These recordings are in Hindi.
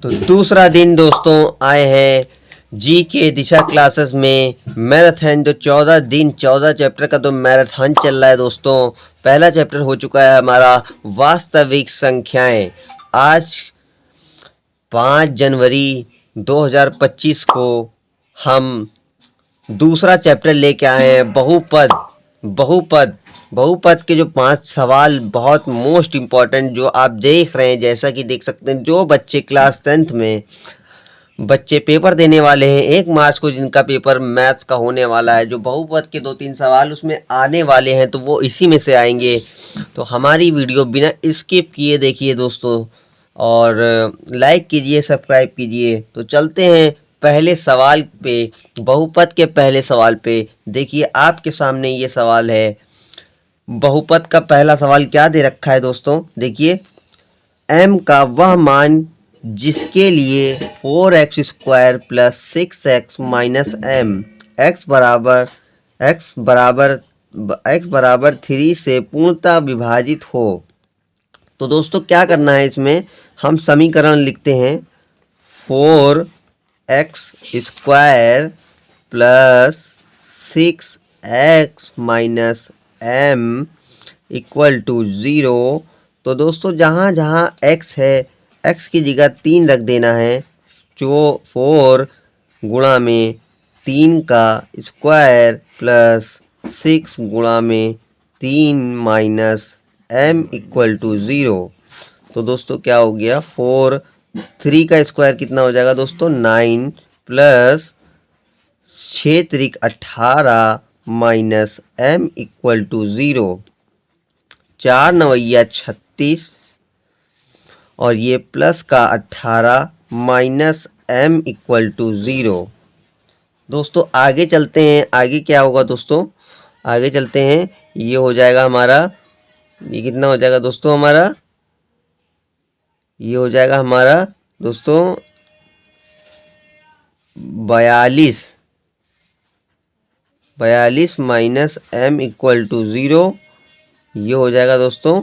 तो दूसरा दिन दोस्तों आए हैं जी के दिशा क्लासेस में मैराथन। जो 14 दिन 14 चैप्टर का तो मैराथन चल रहा है दोस्तों। पहला चैप्टर हो चुका है हमारा वास्तविक संख्याएं। आज 5 जनवरी 2025 को हम दूसरा चैप्टर लेके आए हैं बहुपद। बहुपद बहुपद के जो 5 सवाल बहुत मोस्ट इम्पॉर्टेंट जो आप देख रहे हैं, जैसा कि देख सकते हैं जो बच्चे क्लास 10th में बच्चे पेपर देने वाले हैं 1 मार्च को, जिनका पेपर मैथ्स का होने वाला है, जो बहुपद के 2-3 सवाल उसमें आने वाले हैं तो वो इसी में से आएंगे। तो हमारी वीडियो बिना स्किप किए देखिए दोस्तों, और लाइक कीजिए, सब्सक्राइब कीजिए। तो चलते हैं पहले सवाल पे, बहुपद के पहले सवाल पे। देखिए आपके सामने ये सवाल है। बहुपद का पहला सवाल क्या दे रखा है दोस्तों, देखिए m का वह मान जिसके लिए 4x² plus 6x minus m x बराबर 3 से पूर्णतः विभाजित हो। तो दोस्तों क्या करना है, इसमें हम समीकरण लिखते हैं 4x² plus 6x minus m equal to 0। तो दोस्तों जहाँ जहाँ x है, x की जगह 3 रख देना है। जो 4 गुणा में 3 का स्क्वायर प्लस 6 गुणा में 3 माइनस m इक्वल टू 0। तो दोस्तों क्या हो गया, 3 का स्क्वायर कितना हो जाएगा दोस्तों 9 प्लस 6 त्रिक 18 माइनस m इक्वल टू 0। 4 नवैया 36 और ये प्लस का 18 माइनस m इक्वल टू 0। दोस्तों आगे चलते हैं, आगे क्या होगा दोस्तों, आगे चलते हैं। ये हो जाएगा हमारा, ये कितना हो जाएगा दोस्तों हमारा, ये हो जाएगा हमारा दोस्तों 42 माइनस m इक्वल टू 0। ये हो जाएगा दोस्तों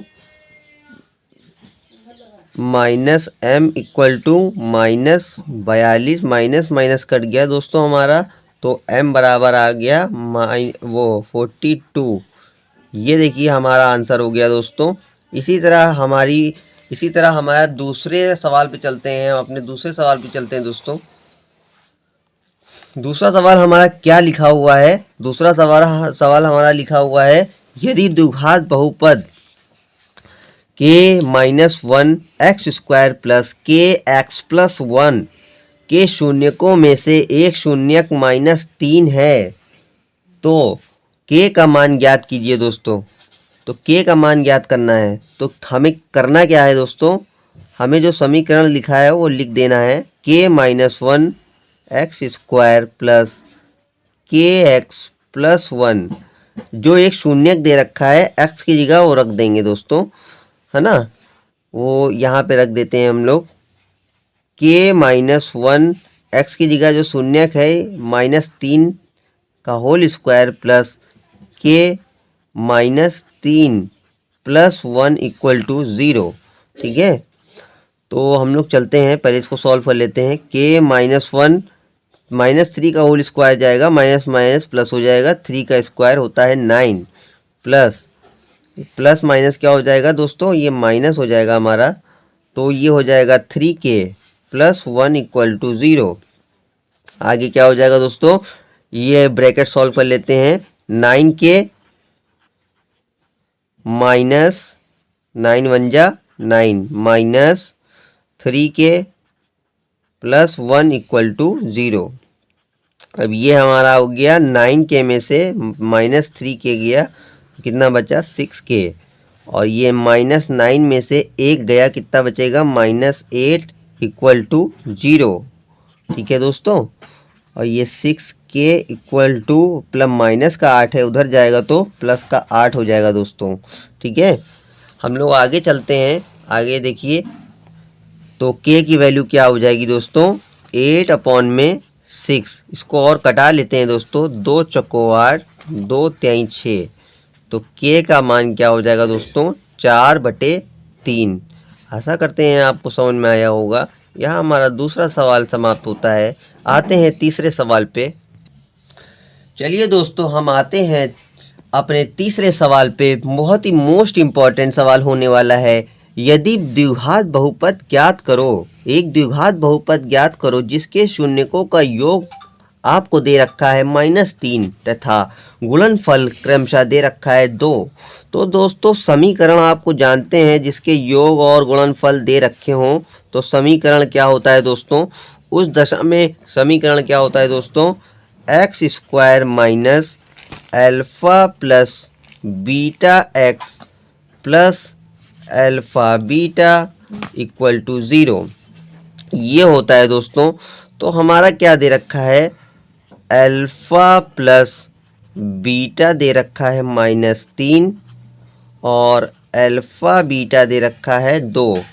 minus m equal to minus 42, minus minus cut गया दोस्तों हमारा, तो m बराबर आ गया 42। ये देखिए हमारा आंसर हो गया दोस्तों। इसी तरह हमारा दूसरे सवाल पे चलते हैं। हम अपने दूसरे सवाल पे चलते हैं दोस्तों। दूसरा सवाल हमारा क्या लिखा हुआ है, दूसरा सवाल हमारा लिखा हुआ है, यदि द्विघात बहुपद k-1x² प्लस kx+1 के शून्यकों में से एक शून्यक -3 है तो k का मान ज्ञात कीजिए दोस्तों। तो k का मान ज्ञात करना है, तो हमें करना क्या है दोस्तों, हमें जो समीकरण लिखा है वो लिख देना है k-1 x² प्लस kx+1। जो एक शून्यक दे रखा है x की जगह वो रख देंगे दोस्तों, है ना, वो यहाँ पे रख देते हैं हम लोग। k-1 x की जगह जो शून्यक है -3 का whole square plus k-3+1 equal to 0। ठीक है, तो हम लोग चलते हैं, पहले इसको सॉल्व कर लेते हैं। k-1 -3 का होल स्क्वायर जाएगा, माइनस माइनस प्लस हो जाएगा, 3 का स्क्वायर होता है 9 प्लस माइनस क्या हो जाएगा दोस्तों, ये माइनस हो जाएगा हमारा, तो ये हो जाएगा 3k+1 इक्वल टू 0। आगे क्या हो जाएगा दोस्तों, ये ब्रैकेट सॉल्व कर लेते हैं। 9k माइनस 9 1 जा 9 माइनस 3k+1 इक्वल टू 0। अब ये हमारा हो गया 9k में से -3k गया, कितना बचा 6k, और ये -9 में से 1 गया, कितना बचेगा -8 इक्वल टू 0। ठीक है दोस्तों, और ये 6k equal two plus minus का 8 है, उधर जाएगा तो प्लस का 8 हो जाएगा दोस्तों। ठीक है, हम लोग आगे चलते हैं। आगे देखिए, तो k की वैल्यू क्या हो जाएगी दोस्तों 8/6। इसको और कटा लेते हैं दोस्तों, 2 चौको 8, 2 तिहाई 6, तो k का मान क्या हो जाएगा दोस्तों 4/3। आशा करते हैं आपको समझ में आया होगा। यहाँ हमारा दूसरा सवाल समाप्त होता है। आते हैं तीसरे सवाल पे। चलिए दोस्तों, हम आते हैं अपने तीसरे सवाल पे। बहुत ही मोस्ट इम्पॉर्टेंट सवाल होने वाला है। यदि द्विघात बहुपद ज्ञात करो, एक द्विघात बहुपद ज्ञात करो जिसके शून्यकों का योग आपको दे रखा है -3 तथा गुणनफल क्रमशः दे रखा है 2। तो दोस्तों समीकरण आपको जानते हैं, जिसके योग और गुणनफल दे रखे हों तो समीकरण क्या होता है दोस्तों? उस दशा में समीकरण क्या होता है दोस्तों? X square minus alpha plus beta x plus alpha beta equal to 0, ये होता है दोस्तों। तो हमारा क्या दे रखा है? अल्फ़ा प्लस बीटा दे रखा है -3 और अल्फ़ा बीटा दे रखा है 2।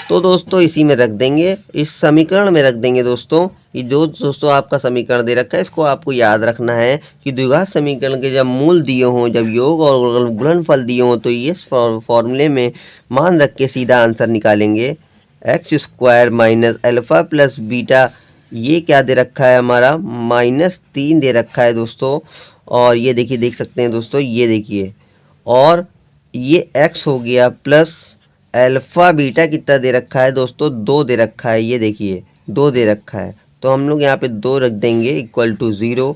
तो दोस्तों इसी में रख देंगे, इस समीकरण में रख देंगे दोस्तों। ये जो दोस्तों आपका समीकरण दे रखा है, इसको आपको याद रखना है कि द्विघात समीकरण के जब मूल दिए हों, जब योग और गुणनफल दिए हों, तो ये फॉर्मूले में मान रख के सीधा आंसर निकालेंगे। X square minus alpha plus beta, ये क्या दे रखा है हमारा? -3 दे रखा है दोस्तों। और ये देखिए, देख सकते हैं दोस्तों, ये देखिए, और ये x हो गया प्लस अल्फ़ा बीटा कितना दे रखा है दोस्तों? 2 दे रखा है। ये देखिए 2 दे रखा है, तो हम लोग यहाँ पे 2 रख देंगे equal to 0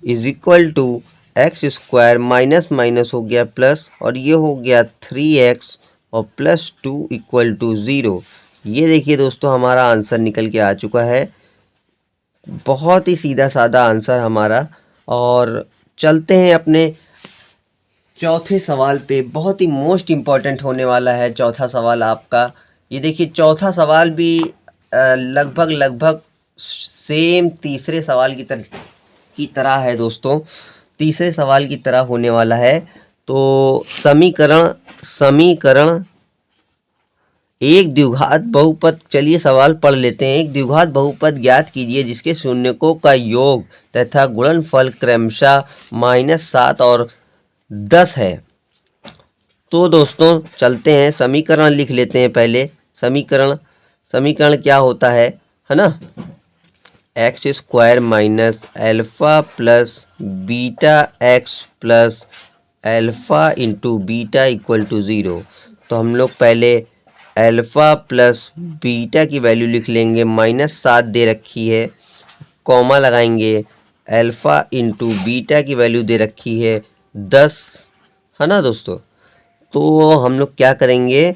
is equal to x square minus minus हो गया प्लस, और ये हो गया 3x और प्लस 2 इक्वल टू 0। ये देखिए दोस्तों, हमारा आंसर निकल के आ चुका है। बहुत ही सीधा साधा आंसर हमारा। और चलते हैं अपने चौथे सवाल पे। बहुत ही मोस्ट इम्पॉर्टेंट होने वाला है चौथा सवाल आपका। ये देखिए, चौथा सवाल भी लगभग सेम तीसरे सवाल की तरह है दोस्तों। तीसरे सवाल की तरह होने वाला है। तो समीकरण एक द्विघात बहुपद, चलिए सवाल पढ़ लेते हैं। एक द्विघात बहुपद ज्ञात कीजिए जिसके शून्यकों का योग तथा गुणनफल क्रमशः -7 और 10 है। तो दोस्तों चलते हैं, समीकरण लिख लेते हैं पहले। समीकरण क्या होता है ना? X square minus alpha plus beta x plus alpha into beta equal to 0। तो हम लोग पहले अल्फ़ा प्लस बीटा की वैल्यू लिख लेंगे। -7 दे रखी है, कॉमा लगाएंगे। अल्फ़ा इंटू बीटा की वैल्यू दे रखी है 10, है ना दोस्तों? तो हम लोग क्या करेंगे,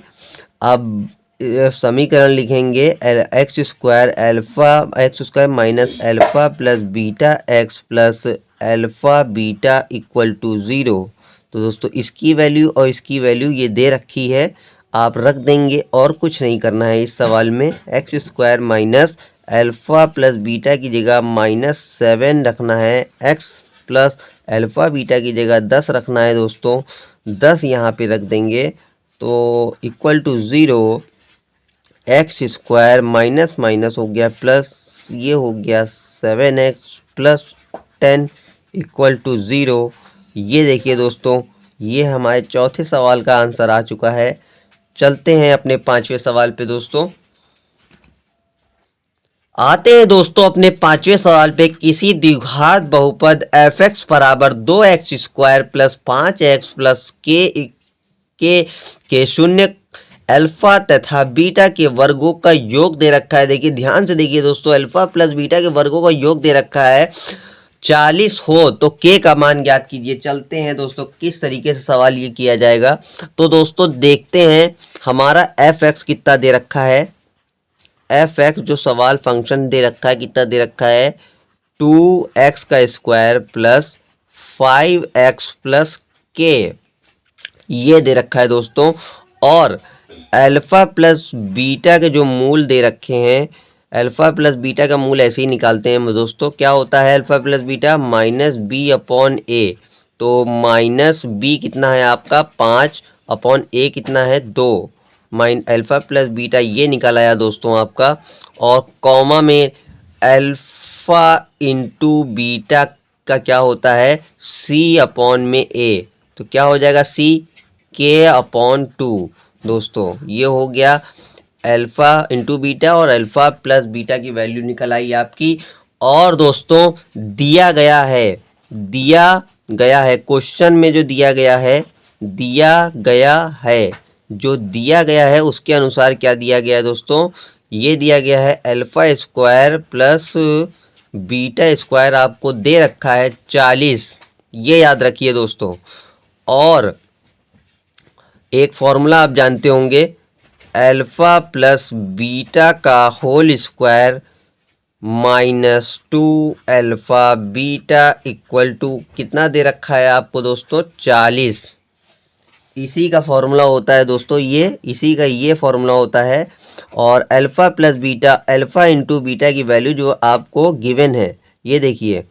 अब समीकरण लिखेंगे x square minus alpha plus beta x plus alpha beta equal to 0। तो दोस्तों इसकी वैल्यू और इसकी वैल्यू ये दे रखी है, आप रख देंगे और कुछ नहीं करना है इस सवाल में। X square minus alpha plus beta की जगह -7 रखना है, एक्स प्लस अल्फ़ा बीटा की जगह 10 रखना है दोस्तों। 10 यहाँ पे रख देंगे, तो equal to 0। X square minus minus हो गया प्लस, ये हो गया 7x प्लस 10 इक्वल टू 0। ये देखिए दोस्तों, ये हमारे चौथे सवाल का आंसर आ चुका है। चलते हैं अपने पांचवें सवाल पे दोस्तों। आते हैं दोस्तों अपने पांचवें सवाल पे। किसी द्विघात बहुपद f(x) बराबर 2x square plus 5x plus के शून्य अल्फा तथा बीटा के वर्गों का योग दे रखा है। देखिए ध्यान से देखिए दोस्तों, अल्फा प्लस बीटा के वर्गों का योग दे रखा है 40 हो तो के का मान ज्ञात कीजिए। चलते हैं दोस्तों किस तरीके से सवाल ये किया जाएगा। तो दोस्तों देखते हैं हमारा f(x) कितना दे रखा है। f(x) जो सवाल फंक्शन दे रखा है कितना दे रखा है, 2x का स्क्वायर प्लस 5x प्लस के, ये दे रखा है दोस्तों। और अल्फा प्लस बीटा के जो मूल दे रखे हैं, अल्फा प्लस बीटा का मूल ऐसे ही निकालते हैं दोस्तों। क्या होता है अल्फा प्लस बीटा? -b/a। तो -b कितना है आपका 5 अपॉन a कितना है 2। अल्फा प्लस बीटा ये निकल आया दोस्तों आपका। और कॉमा में अल्फा इंटू बीटा का क्या होता है c अपॉन में a। तो क्या हो जाएगा c k/2 दोस्तों। ये हो गया अल्फ़ा इंटू बीटा और अल्फ़ा प्लस बीटा की वैल्यू निकल आई आपकी। और दोस्तों दिया गया है क्वेश्चन में जो दिया गया है उसके अनुसार क्या दिया गया है दोस्तों, ये दिया गया है alpha square plus beta square आपको दे रखा है 40, ये याद रखिए दोस्तों। और एक फॉर्मूला आप जानते होंगे, अल्फ़ा प्लस बीटा का whole square -2 alpha beta equal to कितना दे रखा है आपको दोस्तों, 40। इसी का फॉर्मूला होता है दोस्तों, इसी का ये फॉर्मूला होता है। और alpha plus beta, alpha into beta की वैल्यू जो आपको गिवन है, ये देखिए।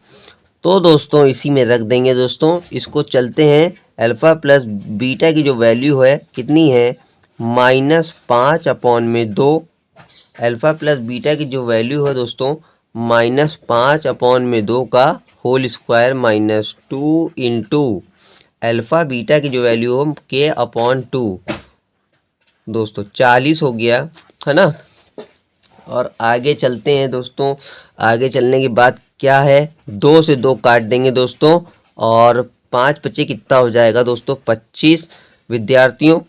तो दोस्तों इसी में रख देंगे दोस्तों, इसको चलते हैं। अल्फ़ा प्लस बीटा की जो वैल्यू है कितनी है, -5/2। अल्फ़ा प्लस बीटा की जो वैल्यू है दोस्तों -5/2 का whole square -2 into alpha beta की जो वैल्यू हो k/2 दोस्तों 40 हो गया, है ना। और आगे चलते हैं दोस्तों, आगे चलने के बाद क्या है, 2 से 2 काट देंगे दोस्तों और 5 बचे कितना हो जाएगा दोस्तों, 25। विद्यार्थियों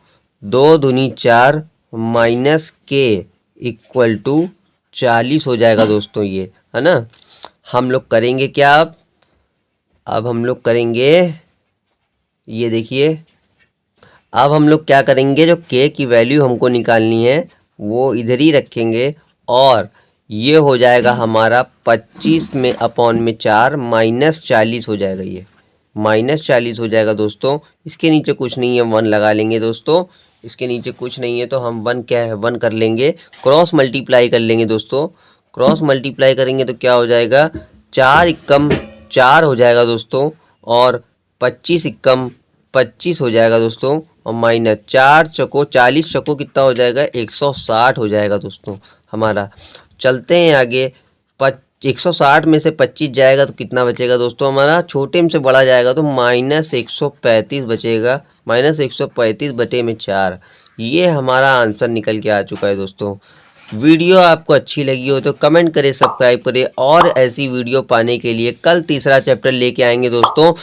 2 दूनी 4 माइनस के इक्वल टू 40 हो जाएगा दोस्तों, ये है ना। हम लोग करेंगे क्या, अब हम लोग करेंगे, ये देखिए, अब हम लोग क्या करेंगे, जो k की वैल्यू हमको निकालनी है वो इधर ही रखेंगे और ये हो जाएगा हमारा 25 में अपॉन में 4 -40 हो जाएगा, ये -40 हो जाएगा दोस्तों। इसके नीचे कुछ नहीं है, 1 लगा लेंगे दोस्तों, इसके नीचे कुछ नहीं है तो हम 1 क्या है 1 कर लेंगे, क्रॉस मल्टीप्लाई कर लेंगे दोस्तों। क्रॉस मल्टीप्लाई करेंगे तो क्या हो जाएगा, 4 एकम 4 हो जाएगा दोस्तों और 25 एकम 25 हो जाएगा दोस्तों और -4 चको 40 चको कितना हो जाएगा, 160 हो जाएगा दोस्तों हमारा। चलते हैं आगे, 160 में से 25 जाएगा तो कितना बचेगा दोस्तों हमारा, छोटे में से बड़ा जाएगा तो -135 बचेगा, -135/4। ये हमारा आंसर निकल के आ चुका है दोस्तों। वीडियो आपको अच्छी लगी हो तो कमेंट करें, सब्सक्राइब करें और ऐसी वीडियो पाने के लिए कल तीसरा चैप्टर लेके आएंगे दोस्तों,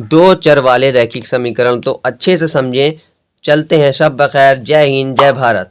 2 चर वाले रैखिक समीकरण, तो अच्छे से समझें। चलते हैं, सब बखैर, जय हिंद जय भारत।